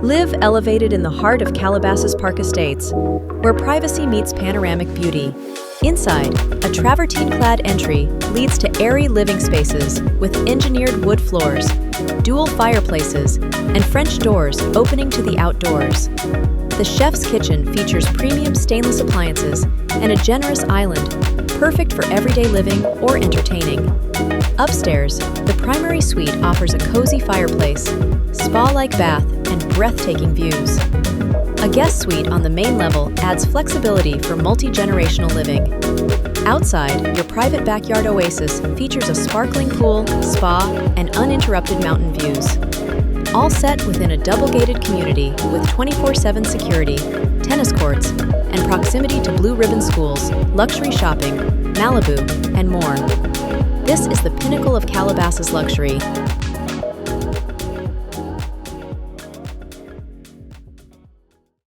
Live elevated in the heart of Calabasas Park Estates, where privacy meets panoramic beauty. Inside, a travertine-clad entry leads to airy living spaces with engineered wood floors, dual fireplaces, and French doors opening to the outdoors. The chef's kitchen features premium stainless appliances and a generous island, perfect for everyday living or entertaining. Upstairs, the primary suite offers a cozy fireplace, spa-like bath, and breathtaking views. A guest suite on the main level adds flexibility for multi-generational living. Outside, your private backyard oasis features a sparkling pool, spa, and uninterrupted mountain views. All set within a double-gated community with 24/7 security, tennis courts, and proximity to blue ribbon schools, luxury shopping, Malibu, and more. This is the pinnacle of Calabasas luxury,